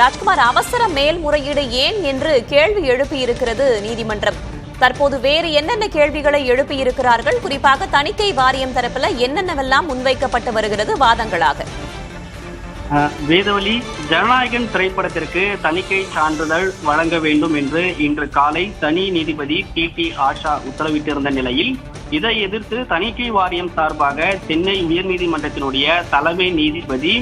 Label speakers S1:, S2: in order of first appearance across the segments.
S1: ராஜ்குமார், அவசர மேல்முறையீடு ஏன் என்று கேள்வி எழுப்பியிருக்கிறது நீதிமன்றம். தற்போது வேறு என்னென்ன கேள்விகளை எழுப்பியிருக்கிறார்கள்? குறிப்பாக தணிக்கை வாரியம் தரப்பில் என்னென்னவெல்லாம் முன்வைக்கப்பட்டு வருகிறது வாதங்களாக?
S2: வேதவழி, ஜனநாயகன் திரைப்படத்திற்கு தணிக்கை சான்றிதழ் வழங்க வேண்டும் என்று இன்று காலை தனி நீதிபதி டி ஆஷா உத்தரவிட்டிருந்த நிலையில் இதை எதிர்த்து தணிக்கை வாரியம் சார்பாக சென்னை உயர்நீதிமன்றத்தினுடைய தலைமை நீதிபதி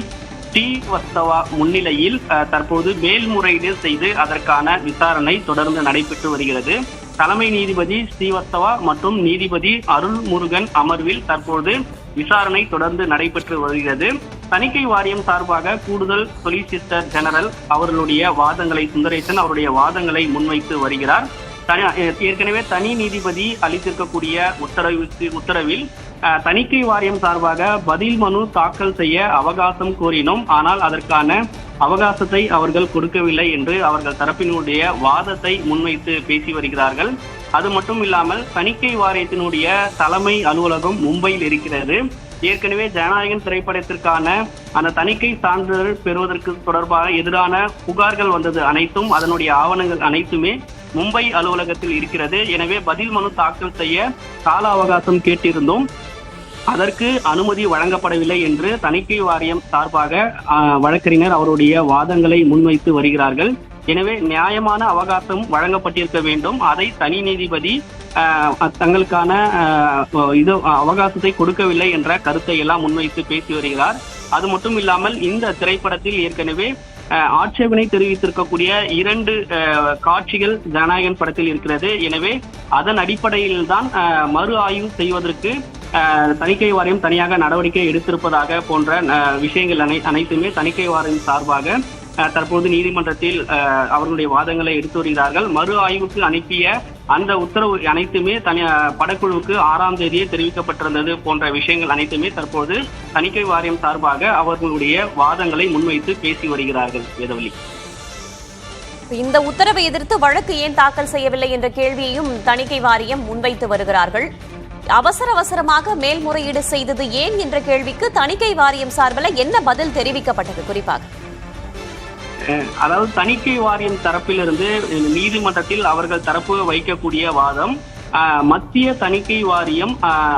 S2: ஸ்ரீவஸ்தவா முன்னிலையில் தற்போது மேல்முறையீடு செய்து அதற்கான விசாரணை தொடர்ந்து நடைபெற்று வருகிறது. தலைமை நீதிபதி ஸ்ரீவஸ்தவா மற்றும் நீதிபதி அருள்முருகன் அமர்வில் தற்போது விசாரணை தொடர்ந்து நடைபெற்று வருகிறது. தணிக்கை வாரியம் சார்பாக கூடுதல் சொலிசிட்டர் ஜெனரல் அவர்களுடைய வாதங்களை சுந்தரேசன் அவருடைய வாதங்களை முன்வைத்து வருகிறார். ஏற்கனவே தனி நீதிபதி அளித்திருக்கக்கூடிய உத்தரவில் தணிக்கை வாரியம் சார்பாக பதில் மனு தாக்கல் செய்ய அவகாசம் கோரினோம். ஆனால் அதற்கான அவகாசத்தை அவர்கள் கொடுக்கவில்லை என்று அவர்கள் தரப்பினுடைய வாதத்தை முன்வைத்து பேசி வருகிறார்கள். அது மட்டும் இல்லாமல் தணிக்கை வாரியத்தினுடைய தலைமை அலுவலகம் மும்பையில் இருக்கிறது. ஏற்கனவே ஜனநாயகன் திரைப்படத்திற்கான அந்த தணிக்கை சான்றிதழ் பெறுவதற்கு தொடர்பாக எதிரான புகார்கள் வந்தது அனைத்தும் அதனுடைய ஆவணங்கள் அனைத்துமே மும்பை அலுவலகத்தில் இருக்கிறது. எனவே பதில் மனு தாக்கல் செய்ய கால அவகாசம் கேட்டிருந்தோம். அதற்கு அனுமதி வழங்கப்படவில்லை என்று தணிக்கை வாரியம் சார்பாக வழக்கறிஞர் அவருடைய வாதங்களை முன்வைத்து வருகிறார்கள். எனவே நியாயமான அவகாசம் வழங்கப்பட்டிருக்க வேண்டும். அதை தனி நீதிபதி தங்களுக்கான அவகாசத்தை கொடுக்கவில்லை என்ற கருத்தை எல்லாம் முன்வைத்து பேசி வருகிறார். அது மட்டும் இல்லாமல் இந்த திரைப்படத்தில் ஏற்கனவே ஆட்சேபனை தெரிவித்திருக்கக்கூடிய 2 காட்சிகள் ஜனநாயகன் படத்தில் இருக்கிறது. எனவே அதன் அடிப்படையில் தான் மறு ஆய்வு செய்வதற்கு தணிக்கை வாரியம் தனியாக நடவடிக்கை எடுத்திருப்பதாக போன்ற விஷயங்கள் அனைத்துமே தணிக்கை வாரியம் சார்பாக தற்போது நீதிமன்றத்தில் அவர்களுடைய வாதங்களை எடுத்து வருகிறார்கள். மறு ஆய்வுக்கு அனுப்பிய அந்த உத்தரவு அனைத்துமே படக்குழுவுக்கு 6ஆம் தேதியே தெரிவிக்கப்பட்டிருந்தது போன்ற விஷயங்கள் அனைத்துமே தற்போது தணிக்கை வாரியம் சார்பாக அவர்களுடைய வாதங்களை முன்வைத்து பேசி வருகிறார்கள். வேதவழி,
S1: இந்த உத்தரவை எதிர்த்து வழக்கு ஏன் தாக்கல் செய்யவில்லை என்ற கேள்வியையும் தணிக்கை வாரியம் முன்வைத்து வருகிறார்கள். அவசரமாக மேல்முறையீடு செய்தது ஏன் என்ற கேள்விக்கு தணிக்கை வாரியம் சார்பில் என்ன பதில் தெரிவிக்கப்பட்டது? குறிப்பாக
S2: அதாவது தணிக்கை வாரியம் தரப்பிலிருந்து நீதிமன்றத்தில் அவர்கள் தரப்பு வைக்கக்கூடிய வாதம், மத்திய தணிக்கை வாரியம்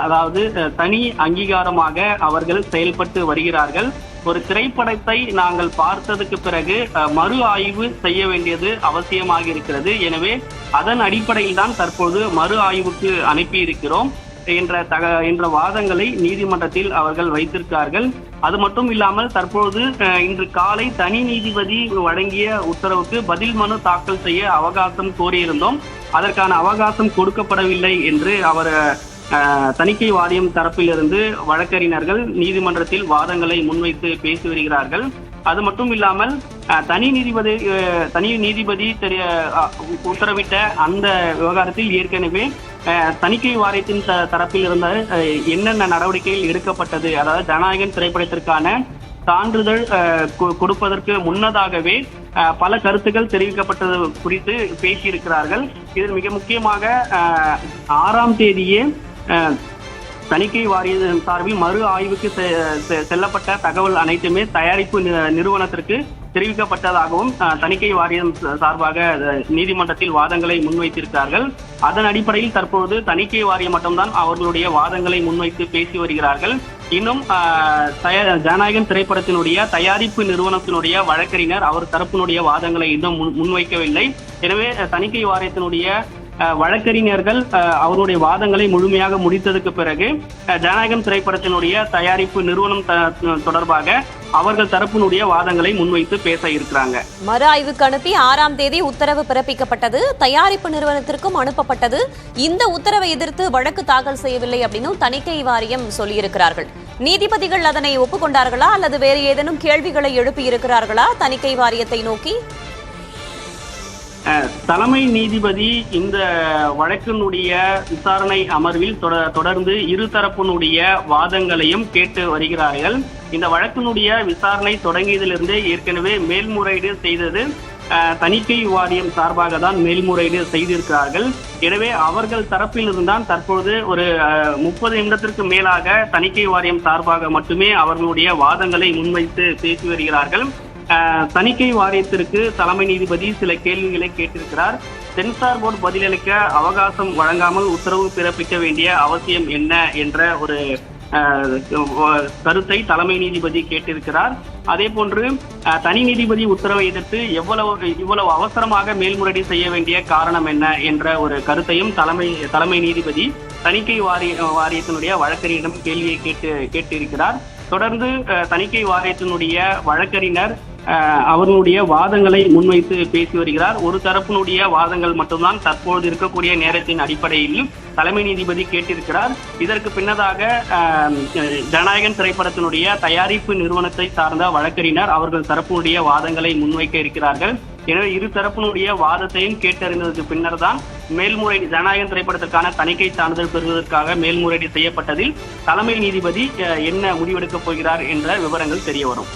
S2: அதாவது தனி அங்கீகாரமாக அவர்கள் செயல்பட்டு வருகிறார்கள். ஒரு திரைப்படத்தை நாங்கள் பார்த்ததுக்கு பிறகு மறு ஆய்வு செய்ய வேண்டியது அவசியமாக இருக்கிறது. எனவே அதன் அடிப்படையில் தான் தற்போது மறு ஆய்வுக்கு அனுப்பியிருக்கிறோம் என்ற வாதங்களை நீதிமன்றத்தில் அவர்கள் வைத்திருக்கிறார்கள். அது மட்டும் இல்லாமல் தற்போது இன்று காலை தனி நீதிபதி வழங்கிய உத்தரவுக்கு பதில் மனு தாக்கல் செய்ய அவகாசம் கோரியிருந்தோம். அதற்கான அவகாசம் கொடுக்கப்படவில்லை என்று அவர் தணிக்கை வாரியம் தரப்பிலிருந்து வழக்கறிஞர்கள் நீதிமன்றத்தில் வாதங்களை முன்வைத்து பேசி வருகிறார்கள். அது மட்டும் இல்லாமல் தனி நீதிபதி உத்தரவிட்ட அந்த விவகாரத்தில் ஏற்கனவே தணிக்கை வாரியத்தின் தரப்பில் இருந்த என்னென்ன நடவடிக்கைகள் எடுக்கப்பட்டது, அதாவது ஜனநாயகன் திரைப்படத்திற்கான சான்றிதழ் கொடுப்பதற்கு முன்னதாகவே பல கருத்துக்கள் தெரிவிக்கப்பட்டது குறித்து பேசியிருக்கிறார்கள். இதில் மிக முக்கியமாக 6ஆம் தேதியே தணிக்கை வாரிய சார்பில் மறு ஆய்வுக்கு செல்லப்பட்ட தகவல் அனைத்துமே தயாரிப்பு நிறுவனத்திற்கு தெரிவிக்கப்பட்டதாகவும் தணிக்கை வாரியம் சார்பாக நீதிமன்றத்தில் வாதங்களை முன்வைத்திருக்கிறார்கள். அதன் அடிப்படையில் தற்போது தணிக்கை வாரியம் மட்டும்தான் அவர்களுடைய வாதங்களை முன்வைத்து பேசி வருகிறார்கள். இன்னும் ஜனநாயகன் திரைப்படத்தினுடைய தயாரிப்பு நிறுவனத்தினுடைய வழக்கறிஞர் அவர் தரப்பினுடைய வாதங்களை இன்னும் முன்வைக்கவில்லை. எனவே தணிக்கை வாரியத்தினுடைய வழக்கறிஞர்கள் அவருடைய வாதங்களை முழுமையாக முடித்ததுக்கு பிறகு ஜனநாயகம் திரைப்படத்தினுடைய தயாரிப்பு நிறுவனம் தொடர்பாக அவர்கள் தரப்பினுடைய வாதங்களை முன்வைத்து பேச இருக்கிறாங்க.
S1: மறு ஆய்வுக்கு அனுப்பி 6ஆம் தேதி உத்தரவு பிறப்பிக்கப்பட்டது, தயாரிப்பு நிறுவனத்திற்கும் அனுப்பப்பட்டது. இந்த உத்தரவை எதிர்த்து வழக்கு தாக்கல் செய்யவில்லை அப்படின்னு தணிக்கை வாரியம் சொல்லியிருக்கிறார்கள். நீதிபதிகள் அதனை ஒப்புக்கொண்டார்களா அல்லது வேறு ஏதேனும் கேள்விகளை எழுப்பி இருக்கிறார்களா தணிக்கை வாரியத்தை நோக்கி?
S2: தலைமை நீதிபதி இந்த வழக்கினுடைய விசாரணை அமர்வில் தொடர்ந்து இருதரப்பினுடைய வாதங்களையும் கேட்டு வருகிறார்கள். இந்த வழக்கினுடைய விசாரணை தொடங்கியதிலிருந்து ஏற்கனவே மேல்முறையீடு செய்தது தணிக்கை வாரியம் சார்பாக தான் மேல்முறையீடு செய்திருக்கிறார்கள். எனவே அவர்கள் தரப்பில் இருந்தால் தற்போது ஒரு 30 நிமிடத்திற்கு மேலாக தணிக்கை வாரியம் சார்பாக மட்டுமே அவர்களுடைய வாதங்களை முன்வைத்து பேசி வருகிறார்கள். தணிக்கை வாரியத்திற்கு தலைமை நீதிபதி சில கேள்விகளை கேட்டிருக்கிறார். சென்சார் போர்டு பதிலளிக்க அவகாசம் வழங்காமல் உத்தரவு பிறப்பிக்க வேண்டிய அவசியம் என்ன என்ற ஒரு கருத்தை தலைமை நீதிபதி கேட்டிருக்கிறார். அதே போன்று தனி நீதிபதி உத்தரவை எதிர்த்து இவ்வளவு அவசரமாக மேல்முறையீடு செய்ய வேண்டிய காரணம் என்ன என்ற ஒரு கருத்தையும் தலைமை நீதிபதி தணிக்கை வாரியத்தினுடைய வழக்கறிஞரிடம் கேள்வியை கேட்டிருக்கிறார். தொடர்ந்து தணிக்கை வாரியத்தினுடைய வழக்கறிஞர் அவர்களுடைய வாதங்களை முன்வைத்து பேசி வருகிறார். ஒரு தரப்பினுடைய வாதங்கள் மட்டும்தான் தற்போது இருக்கக்கூடிய நேரத்தின் அடிப்படையில் தலைமை நீதிபதி கேட்டிருக்கிறார். இதற்கு பின்னதாக ஜனநாயகன் திரைப்படத்தினுடைய தயாரிப்பு நிறுவனத்தை சார்ந்த வழக்கறிஞர் அவர்கள் தரப்பினுடைய வாதங்களை முன்வைக்க இருக்கிறார்கள். எனவே இரு தரப்பினுடைய வாதத்தையும் கேட்டறிந்ததற்கு பின்னர் தான் மேல்முறையீடு ஜனநாயகன் திரைப்படத்திற்கான தணிக்கை சான்றிதழ் பெறுவதற்காக மேல்முறையீடு செய்யப்பட்டதில் தலைமை நீதிபதி என்ன முடிவெடுக்கப் போகிறார் என்ற விவரங்கள் தெரிய வரும்.